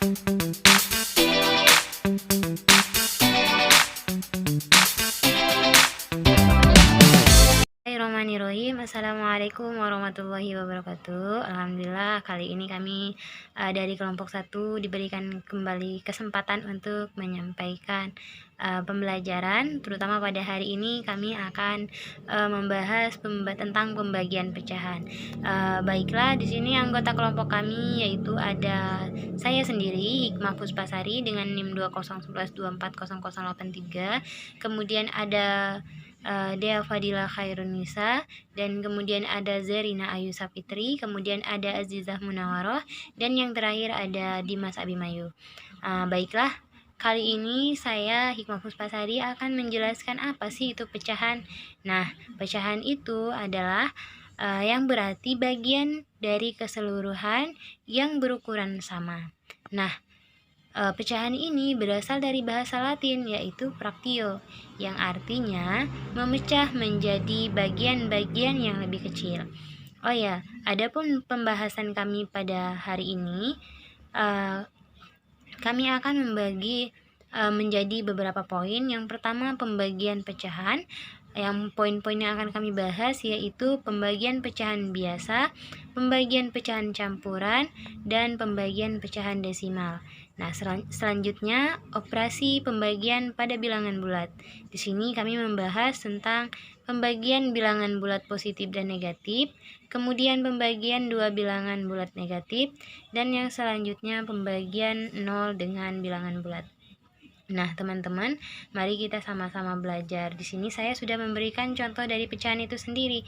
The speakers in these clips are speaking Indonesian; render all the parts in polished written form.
Bismillahirrahmanirrahim. Assalamualaikum warahmatullahi wabarakatuh. Alhamdulillah kali ini kami dari kelompok 1 diberikan kembali kesempatan untuk menyampaikan pembelajaran, terutama pada hari ini kami akan membahas tentang pembagian pecahan. Baiklah, di sini anggota kelompok kami yaitu ada saya sendiri Hikmah Puspasari dengan NIM 2011240083. Kemudian ada Dea Fadila Khairunisa, dan kemudian ada Zerina Ayu Sapitri, kemudian ada Azizah Munawaroh, dan yang terakhir ada Dimas Abimayu. Baiklah, kali ini saya Hikmah Puspasari akan menjelaskan apa sih itu pecahan. Nah, pecahan itu adalah yang berarti bagian dari keseluruhan yang berukuran sama. Nah, pecahan ini berasal dari bahasa Latin yaitu fractio, yang artinya memecah menjadi bagian-bagian yang lebih kecil. Oh ya, adapun pembahasan kami pada hari ini, kami akan membagi menjadi beberapa poin. Yang pertama, pembagian pecahan. Yang poin-poin yang akan kami bahas yaitu pembagian pecahan biasa, pembagian pecahan campuran, dan pembagian pecahan desimal. Nah, selanjutnya operasi pembagian pada bilangan bulat. Di sini kami membahas tentang pembagian bilangan bulat positif dan negatif, kemudian pembagian dua bilangan bulat negatif, dan yang selanjutnya pembagian 0 dengan bilangan bulat. Nah, teman-teman, mari kita sama-sama belajar. Di sini saya sudah memberikan contoh dari pecahan itu sendiri.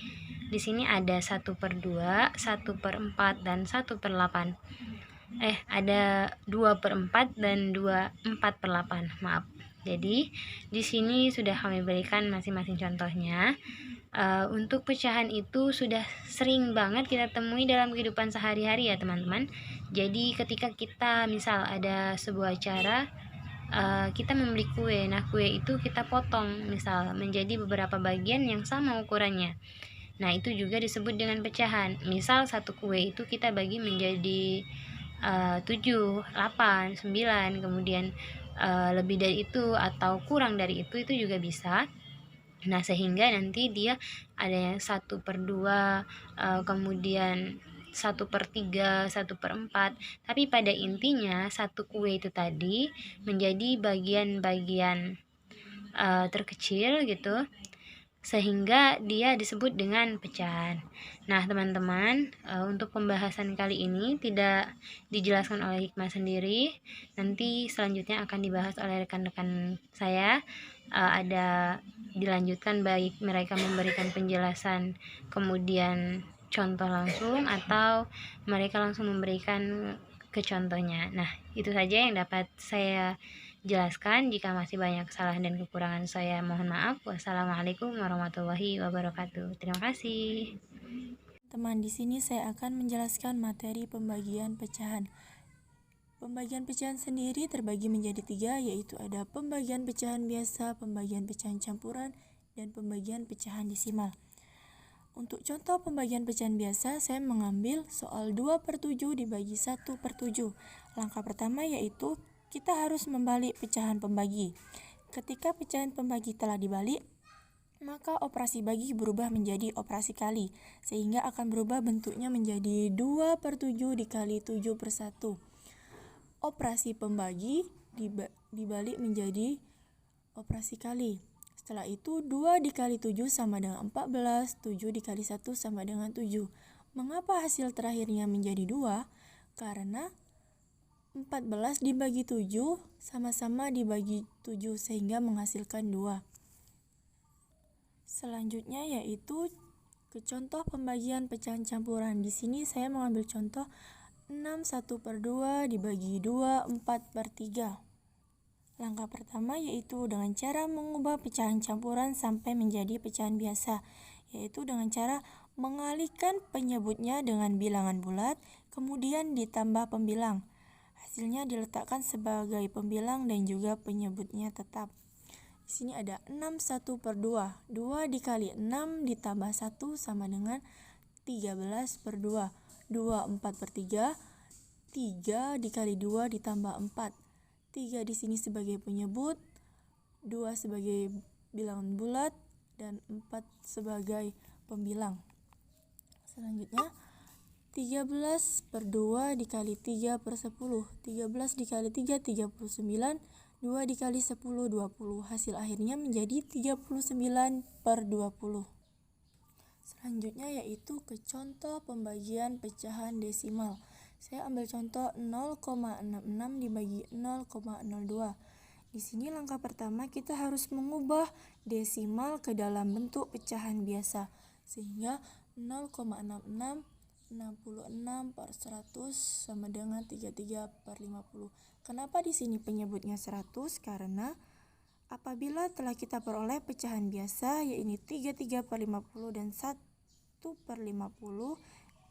Di sini ada 1/2, 1/4, dan 1/8. Ada 2/4 dan 4/8. Maaf. Jadi, di sini sudah kami berikan masing-masing contohnya. Untuk pecahan itu sudah sering banget kita temui dalam kehidupan sehari-hari ya, teman-teman. Jadi, ketika kita misal ada sebuah acara, kita membeli kue. Nah, kue itu kita potong misal menjadi beberapa bagian yang sama ukurannya. Nah, itu juga disebut dengan pecahan. Misal satu kue itu kita bagi menjadi 7, 8, 9, kemudian lebih dari itu atau kurang dari itu juga bisa. Nah, sehingga nanti dia ada yang 1/2, kemudian 1/3, 1/4. Tapi pada intinya satu kue itu tadi menjadi bagian-bagian terkecil gitu, sehingga dia disebut dengan pecahan. Nah, teman-teman, untuk pembahasan kali ini tidak dijelaskan oleh Hikmah sendiri. Nanti selanjutnya akan dibahas oleh rekan-rekan saya. Ada dilanjutkan baik mereka memberikan penjelasan kemudian contoh langsung atau mereka langsung memberikan ke contohnya. Nah, itu saja yang dapat saya jelaskan. Jika masih banyak kesalahan dan kekurangan saya mohon maaf. Wassalamualaikum warahmatullahi wabarakatuh. Terima kasih. Teman, di sini saya akan menjelaskan materi pembagian pecahan. Pembagian pecahan sendiri terbagi menjadi 3, yaitu ada pembagian pecahan biasa, pembagian pecahan campuran, dan pembagian pecahan desimal. Untuk contoh pembagian pecahan biasa, saya mengambil soal 2/7 dibagi 1/7. Langkah pertama yaitu kita harus membalik pecahan pembagi. Ketika pecahan pembagi telah dibalik, maka operasi bagi berubah menjadi operasi kali, sehingga akan berubah bentuknya menjadi 2/7 dikali 7/1. Operasi pembagi dibalik menjadi operasi kali. Setelah itu 2 dikali 7 sama dengan 14, 7 dikali 1 sama dengan 7. Mengapa hasil terakhirnya menjadi 2? Karena 14 dibagi 7 sama-sama dibagi 7 sehingga menghasilkan 2. Selanjutnya yaitu ke contoh pembagian pecahan campuran. Di sini saya mengambil contoh 6 1/2 dibagi 2 4/3. Langkah pertama yaitu dengan cara mengubah pecahan campuran sampai menjadi pecahan biasa, yaitu dengan cara mengalihkan penyebutnya dengan bilangan bulat, kemudian ditambah pembilang. Hasilnya diletakkan sebagai pembilang dan juga penyebutnya tetap. Di sini ada 6 1/2. 2 dikali 6 ditambah 1 sama dengan 13/2. 2 4/3. 3 dikali 2 ditambah 4. 3 di sini sebagai penyebut, 2 sebagai bilangan bulat, dan 4 sebagai pembilang. Selanjutnya 13 per 2 dikali 3 per 10. 13 dikali 3 39, 2 dikali 10 20. Hasil akhirnya menjadi 39 per 20. Selanjutnya yaitu ke contoh pembagian pecahan desimal. Saya ambil contoh 0,66 dibagi 0,02. Di sini langkah pertama kita harus mengubah desimal ke dalam bentuk pecahan biasa. Sehingga 0,66 66 per 100 sama dengan 33 per 50. Kenapa di sini penyebutnya 100? Karena apabila telah kita peroleh pecahan biasa, yaitu 33 per 50 dan 1 per 50,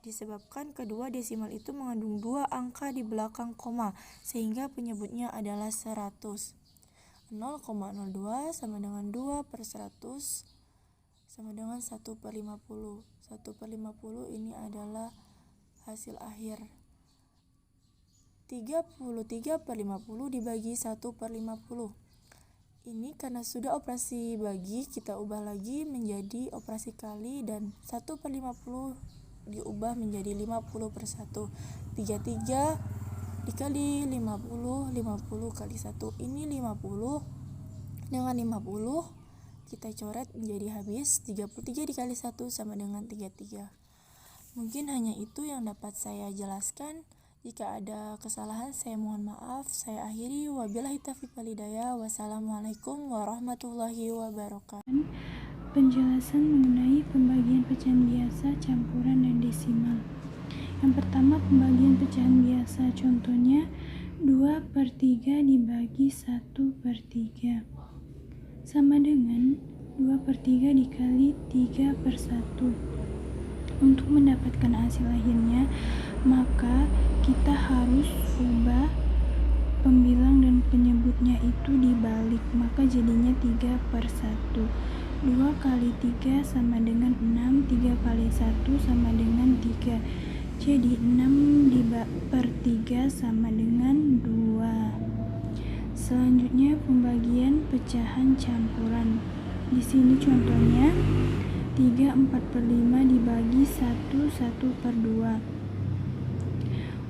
disebabkan kedua desimal itu mengandung dua angka di belakang koma, sehingga penyebutnya adalah 100. 0,02 sama dengan 2 per 100 sama dengan 1 per 50. 1 per 50 ini adalah hasil akhir. 33 per 50 dibagi 1 per 50. Ini karena sudah operasi bagi, kita ubah lagi menjadi operasi kali, dan 1 per 50 diubah menjadi 50 per 1. 33 dikali 50, 50 kali 1. Ini 50 dengan 50 kita coret menjadi habis. 33 dikali 1 sama dengan 33. Mungkin hanya itu yang dapat saya jelaskan. Jika ada kesalahan saya mohon maaf. Saya akhiri, wabillahi taufiq wal hidayah. Wassalamualaikum warahmatullahi wabarakatuh. Penjelasan mengenai pembagian pecahan biasa, campuran, dan desimal. Yang pertama, pembagian pecahan biasa. Contohnya 2 per 3 dibagi 1 per 3 sama dengan 2 per 3 dikali 3 per 1. Untuk mendapatkan hasil akhirnya, maka kita harus ubah pembilang dan penyebutnya itu dibalik, maka jadinya 3 per 1. 2 kali 3 sama dengan 6, 3 kali 1 sama dengan 3. Jadi 6 per 3 sama dengan 2. Selanjutnya pembagian pecahan campuran. Di sini contohnya 3 4 per 5 dibagi 1 1 per 2.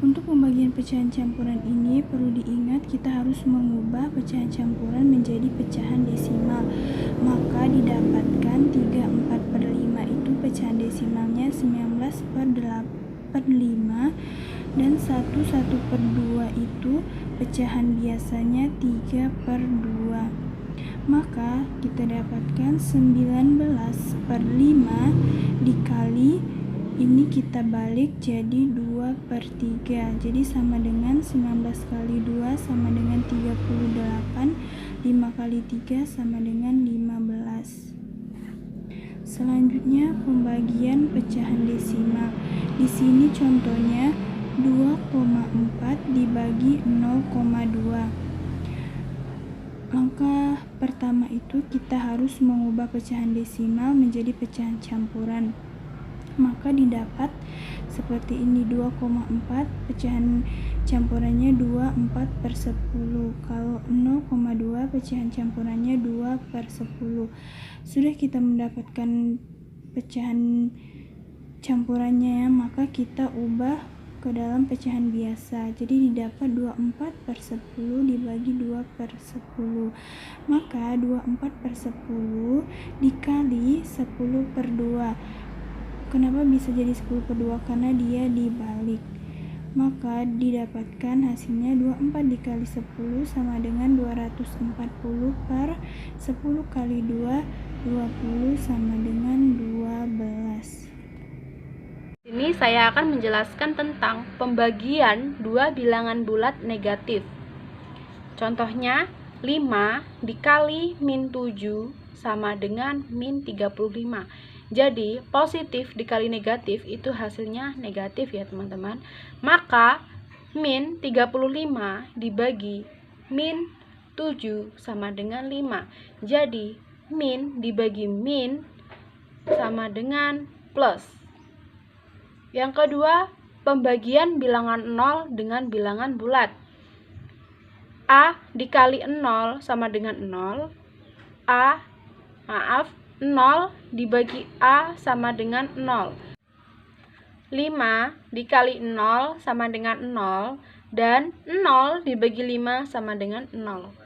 Untuk pembagian pecahan campuran ini perlu diingat kita harus mengubah pecahan campuran menjadi pecahan desimal. Maka didapatkan 3 4 per 5 itu pecahan desimalnya 19 per 5, dan 1 1 per 2 itu pecahan biasanya 3 per 2. Maka kita dapatkan 19 per 5 dikali ini kita balik jadi 2 per 3. Jadi sama dengan 19 kali 2 sama dengan 38. 5 kali 3 sama dengan 15. Selanjutnya pembagian pecahan desimal. Di sini contohnya 2,4 dibagi 0,2. Langkah pertama itu kita harus mengubah pecahan desimal menjadi pecahan campuran. Maka didapat seperti ini, 2,4 pecahan campurannya 24 per 10. Kalau 0,2 pecahan campurannya 2 per 10. Sudah kita mendapatkan pecahan campurannya, maka kita ubah ke dalam pecahan biasa. Jadi didapat 24 per 10 dibagi 2 per 10. Maka 24 per 10 dikali 10 per 2. Kenapa bisa jadi 10 per 2? Karena dia dibalik. Maka didapatkan hasilnya 24 dikali 10 sama dengan 240 per 10 kali 2, 20 sama dengan 12. Ini saya akan menjelaskan tentang pembagian dua bilangan bulat negatif. Contohnya 5 dikali min 7 sama dengan min 35. Jadi positif dikali negatif itu hasilnya negatif ya teman-teman. Maka min 35 dibagi min 7 sama dengan 5. Jadi min dibagi min sama dengan plus. Yang kedua pembagian bilangan 0 dengan bilangan bulat. A dikali 0 sama dengan 0. 0 dibagi A sama dengan 0. 5 dikali 0 sama dengan 0. Dan 0 dibagi 5 sama dengan 0.